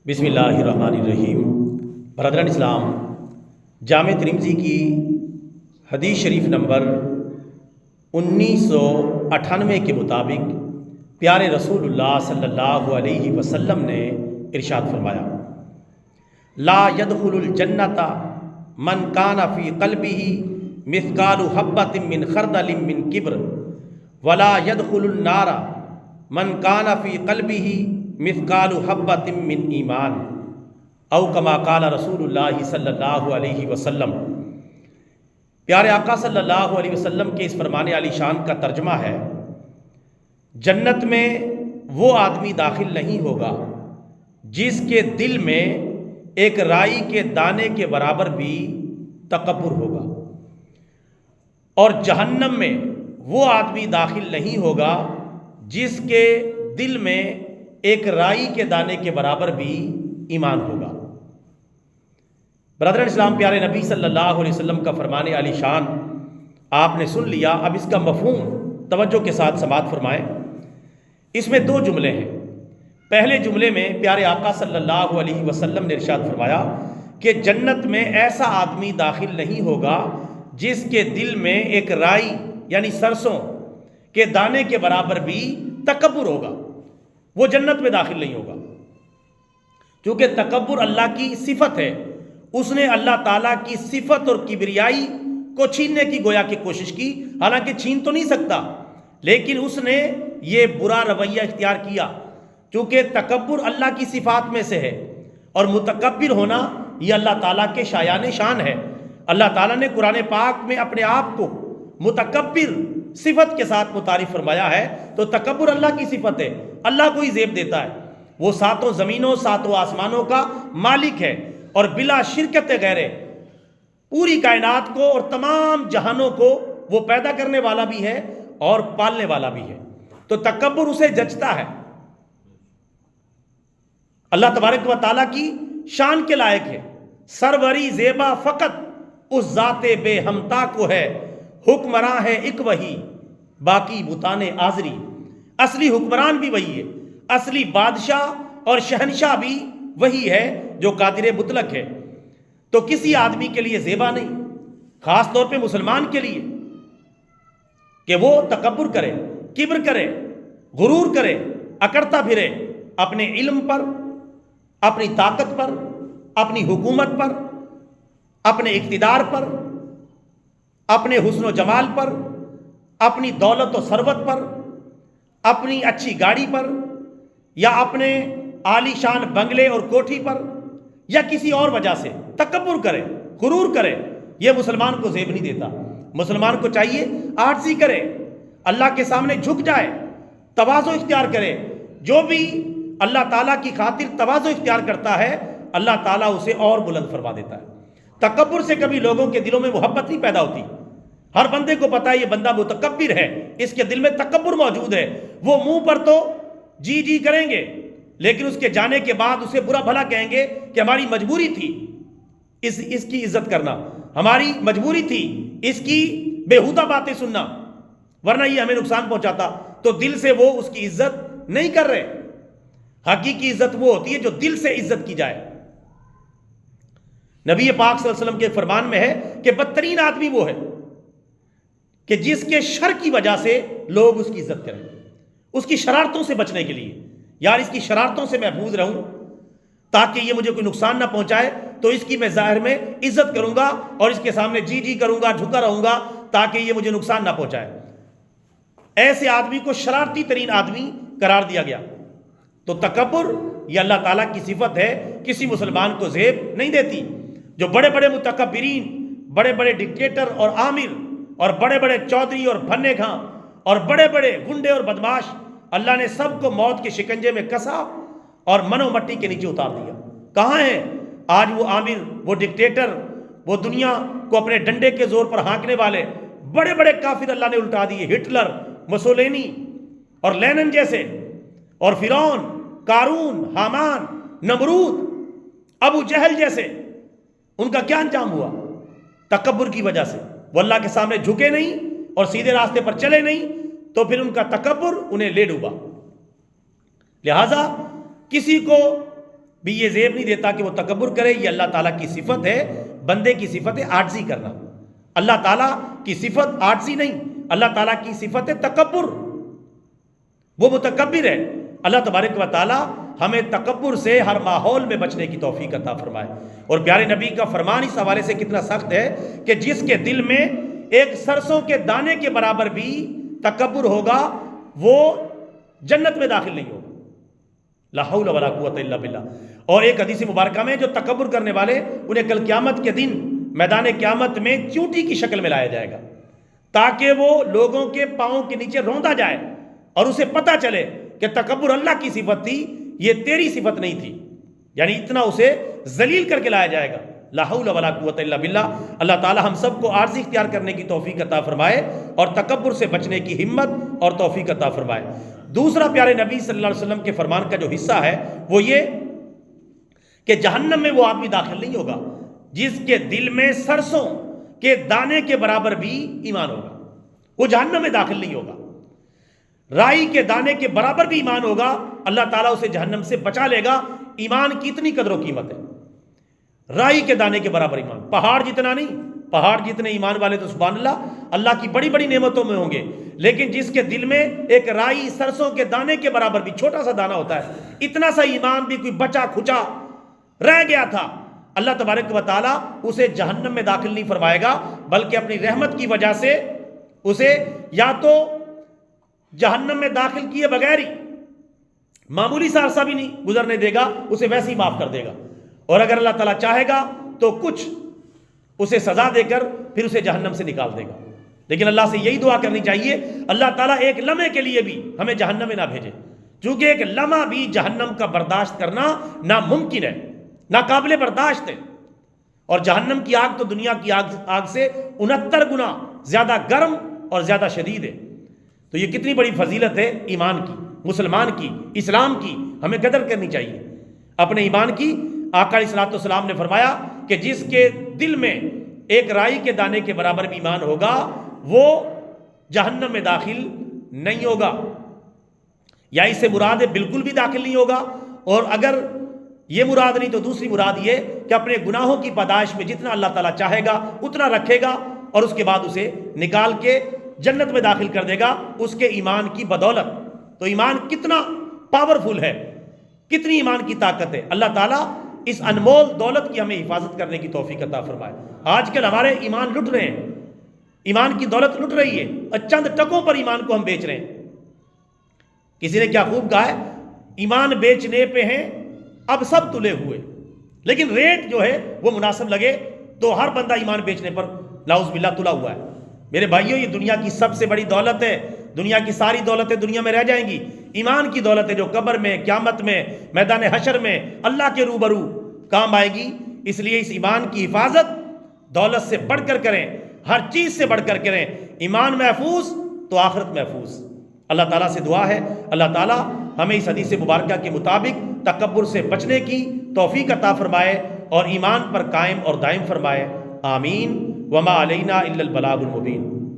بسم اللہ الرحمن الرحیم۔ برادران اسلام، جامع ترمذی کی حدیث شریف نمبر 1998 کے مطابق پیارے رسول اللہ صلی اللہ علیہ وسلم نے ارشاد فرمایا، لا يدخل الجنت من کان فی قلبہ مثقال حبۃ من خردل من کبر ولا يدخل النار من کان فی قلبہ مثقال حبۃ من ایمان او کما قال رسول اللہ صلی اللہ علیہ وسلم۔ پیارے آقا صلی اللہ علیہ وسلم کے اس فرمان عالی شان کا ترجمہ ہے، جنت میں وہ آدمی داخل نہیں ہوگا جس کے دل میں ایک رائی کے دانے کے برابر بھی تکبر ہوگا، اور جہنم میں وہ آدمی داخل نہیں ہوگا جس کے دل میں ایک رائی کے دانے کے برابر بھی ایمان ہوگا۔ برادران اسلام، پیارے نبی صلی اللہ علیہ وسلم کا فرمان عالی شان آپ نے سن لیا، اب اس کا مفہوم توجہ کے ساتھ سماعت فرمائیں۔ اس میں دو جملے ہیں۔ پہلے جملے میں پیارے آقا صلی اللہ علیہ وسلم نے ارشاد فرمایا کہ جنت میں ایسا آدمی داخل نہیں ہوگا جس کے دل میں ایک رائی یعنی سرسوں کے دانے کے برابر بھی تکبر ہوگا، وہ جنت میں داخل نہیں ہوگا، کیونکہ تکبر اللہ کی صفت ہے۔ اس نے اللہ تعالیٰ کی صفت اور کبریائی کو چھیننے کی گویا کی کوشش کی، حالانکہ چھین تو نہیں سکتا، لیکن اس نے یہ برا رویہ اختیار کیا، کیونکہ تکبر اللہ کی صفات میں سے ہے، اور متکبر ہونا یہ اللہ تعالیٰ کے شایان شان ہے۔ اللہ تعالیٰ نے قرآن پاک میں اپنے آپ کو متکبر صفت کے ساتھ متعارف فرمایا ہے، تو تکبر اللہ کی صفت ہے، اللہ کو ہی زیب دیتا ہے۔ وہ ساتوں زمینوں ساتوں آسمانوں کا مالک ہے، اور بلا شرکت غیرے پوری کائنات کو اور تمام جہانوں کو وہ پیدا کرنے والا بھی ہے اور پالنے والا بھی ہے، تو تکبر اسے جچتا ہے، اللہ تبارک و تعالیٰ کی شان کے لائق ہے۔ سروری زیبا فقط اس ذات بے ہمتا کو ہے، حکمراں ہے ایک وہی باقی بتان آزری۔ اصلی حکمران بھی وہی ہے، اصلی بادشاہ اور شہنشاہ بھی وہی ہے جو قادر مطلق ہے۔ تو کسی آدمی کے لیے زیبا نہیں، خاص طور پہ مسلمان کے لیے، کہ وہ تکبر کرے، کبر کرے، غرور کرے، اکڑتا پھرے اپنے علم پر، اپنی طاقت پر، اپنی حکومت پر، اپنے اقتدار پر، اپنے حسن و جمال پر، اپنی دولت و ثروت پر، اپنی اچھی گاڑی پر، یا اپنے عالی شان بنگلے اور کوٹھی پر، یا کسی اور وجہ سے تکبر کرے، غرور کرے، یہ مسلمان کو زیب نہیں دیتا۔ مسلمان کو چاہیے عاجزی کرے، اللہ کے سامنے جھک جائے، تواضع اختیار کرے۔ جو بھی اللہ تعالیٰ کی خاطر تواضع اختیار کرتا ہے، اللہ تعالیٰ اسے اور بلند فرما دیتا ہے۔ تکبر سے کبھی لوگوں کے دلوں میں محبت نہیں پیدا ہوتی۔ ہر بندے کو پتا ہے یہ بندہ متکبر ہے، اس کے دل میں تکبر موجود ہے۔ وہ منہ پر تو جی جی کریں گے، لیکن اس کے جانے کے بعد اسے برا بھلا کہیں گے کہ ہماری مجبوری تھی اس کی عزت کرنا، ہماری مجبوری تھی اس کی بےہودہ باتیں سننا، ورنہ یہ ہمیں نقصان پہنچاتا۔ تو دل سے وہ اس کی عزت نہیں کر رہے۔ حقیقی عزت وہ ہوتی ہے جو دل سے عزت کی جائے۔ نبی پاک صلی اللہ علیہ وسلم کے فرمان میں ہے کہ بدترین آدمی وہ ہے کہ جس کے شر کی وجہ سے لوگ اس کی عزت کریں، اس کی شرارتوں سے بچنے کے لیے، یار اس کی شرارتوں سے محفوظ رہوں تاکہ یہ مجھے کوئی نقصان نہ پہنچائے، تو اس کی میں ظاہر میں عزت کروں گا اور اس کے سامنے جی جی کروں گا، جھکا رہوں گا تاکہ یہ مجھے نقصان نہ پہنچائے۔ ایسے آدمی کو شرارتی ترین آدمی قرار دیا گیا۔ تو تکبر یہ اللہ تعالیٰ کی صفت ہے، کسی مسلمان کو زیب نہیں دیتی۔ جو بڑے بڑے متکبرین، بڑے بڑے ڈکٹیٹر اور آمر، اور بڑے بڑے چودھری اور بھنے کھاں، اور بڑے بڑے گنڈے اور بدماش، اللہ نے سب کو موت کے شکنجے میں کسا اور منو مٹی کے نیچے اتار دیا۔ کہاں ہیں آج وہ آمر، وہ ڈکٹیٹر، وہ دنیا کو اپنے ڈنڈے کے زور پر ہانکنے والے بڑے بڑے کافر اللہ نے الٹا دیے، ہٹلر، مسولینی اور لینن جیسے، اور فرعون، قارون، حامان، نمرود، ابو جہل جیسے۔ ان کا کیا انجام ہوا؟ تکبر کی وجہ سے وہ اللہ کے سامنے جھکے نہیں اور سیدھے راستے پر چلے نہیں، تو پھر ان کا تکبر انہیں لے ڈوبا۔ لہذا کسی کو بھی یہ زیب نہیں دیتا کہ وہ تکبر کرے. یہ اللہ تعالیٰ کی صفت ہے, بندے کی صفت ہے عاجزی کرنا. اللہ تعالیٰ کی صفت عاجزی نہیں, اللہ تعالیٰ کی صفت ہے تکبر, وہ متکبر ہے. اللہ تبارک و تعالیٰ ہمیں تکبر سے ہر ماحول میں بچنے کی توفیق عطا فرمائے. اور پیارے نبی کا فرمان اس حوالے سے کتنا سخت ہے کہ جس کے دل میں ایک سرسوں کے دانے کے برابر بھی تکبر ہوگا وہ جنت میں داخل نہیں ہوگا. لا حول ولا قوت الا باللہ. اور ایک حدیث مبارکہ میں جو تکبر کرنے والے انہیں کل قیامت کے دن میدان قیامت میں چونٹی کی شکل میں لایا جائے گا تاکہ وہ لوگوں کے پاؤں کے نیچے روندا جائے اور اسے پتہ چلے کہ تکبر اللہ کی صفت تھی, یہ تیری صفت نہیں تھی. یعنی اتنا اسے ذلیل کر کے لایا جائے گا. لا حول ولا قوت الا باللہ. اللہ تعالی ہم سب کو عاجزی اختیار کرنے کی توفیق عطا فرمائے اور تکبر سے بچنے کی ہمت اور توفیق عطا فرمائے. دوسرا پیارے نبی صلی اللہ علیہ وسلم کے فرمان کا جو حصہ ہے وہ یہ کہ جہنم میں وہ آدمی داخل نہیں ہوگا جس کے دل میں سرسوں کے دانے کے برابر بھی ایمان ہوگا. وہ جہنم میں داخل نہیں ہوگا. رائی کے دانے کے برابر بھی ایمان ہوگا, اللہ تعالیٰ اسے جہنم سے بچا لے گا. ایمان کی اتنی قدر و قیمت ہے, رائی کے دانے کے برابر ایمان. پہاڑ جتنا نہیں, پہاڑ جتنے ایمان والے تو سبحان اللہ کی بڑی بڑی نعمتوں میں ہوں گے, لیکن جس کے دل میں ایک رائی سرسوں کے دانے کے برابر بھی چھوٹا سا دانہ ہوتا ہے, اتنا سا ایمان بھی کوئی بچا کھچا رہ گیا تھا, اللہ تبارک و تعالیٰ اسے جہنم میں داخل نہیں فرمائے گا, بلکہ اپنی رحمت کی وجہ سے اسے یا تو جہنم میں داخل کیے بغیر ہی معمولی سا عرصہ بھی نہیں گزرنے دے گا, اسے ویسے ہی معاف کر دے گا. اور اگر اللہ تعالیٰ چاہے گا تو کچھ اسے سزا دے کر پھر اسے جہنم سے نکال دے گا. لیکن اللہ سے یہی دعا کرنی چاہیے اللہ تعالیٰ ایک لمحے کے لیے بھی ہمیں جہنم میں نہ بھیجے, چونکہ ایک لمحہ بھی جہنم کا برداشت کرنا ناممکن ہے, ناقابل برداشت ہے. اور جہنم کی آگ تو دنیا کی آگ سے 69 گنا زیادہ گرم اور زیادہ شدید ہے. تو یہ کتنی بڑی فضیلت ہے ایمان کی, مسلمان کی, اسلام کی. ہمیں قدر کرنی چاہیے اپنے ایمان کی. آقا علیہ الصلوۃ والسلام نے فرمایا کہ جس کے دل میں ایک رائی کے دانے کے برابر بھی ایمان ہوگا وہ جہنم میں داخل نہیں ہوگا. یا اس سے مراد ہے بالکل بھی داخل نہیں ہوگا, اور اگر یہ مراد نہیں تو دوسری مراد یہ کہ اپنے گناہوں کی پاداش میں جتنا اللہ تعالیٰ چاہے گا اتنا رکھے گا اور اس کے بعد اسے نکال کے جنت میں داخل کر دے گا اس کے ایمان کی بدولت. تو ایمان کتنا پاورفل ہے, کتنی ایمان کی طاقت ہے. اللہ تعالیٰ اس انمول دولت کی ہمیں حفاظت کرنے کی توفیق عطا فرمائے. آج کل ہمارے ایمان لٹ رہے ہیں, ایمان کی دولت لٹ رہی ہے, اور چند ٹکوں پر ایمان کو ہم بیچ رہے ہیں. کسی نے کیا خوب کہا ہے, ایمان بیچنے پہ ہیں اب سب تلے ہوئے, لیکن ریٹ جو ہے وہ مناسب لگے تو ہر بندہ ایمان بیچنے پر نعوذ باللہ تلا ہوا ہے. میرے بھائیوں, یہ دنیا کی سب سے بڑی دولت ہے, دنیا کی ساری دولتیں دنیا میں رہ جائیں گی. ایمان کی دولت ہے جو قبر میں, قیامت میں, میدان حشر میں اللہ کے روبرو کام آئے گی. اس لیے اس ایمان کی حفاظت دولت سے بڑھ کر کریں, ہر چیز سے بڑھ کر کریں. ایمان محفوظ تو آخرت محفوظ. اللہ تعالیٰ سے دعا ہے اللہ تعالیٰ ہمیں اس حدیث مبارکہ کے مطابق تکبر سے بچنے کی توفیق عطا فرمائے اور ایمان پر قائم اور دائم فرمائے. آمین. وما علینا الا البلاغ المبین.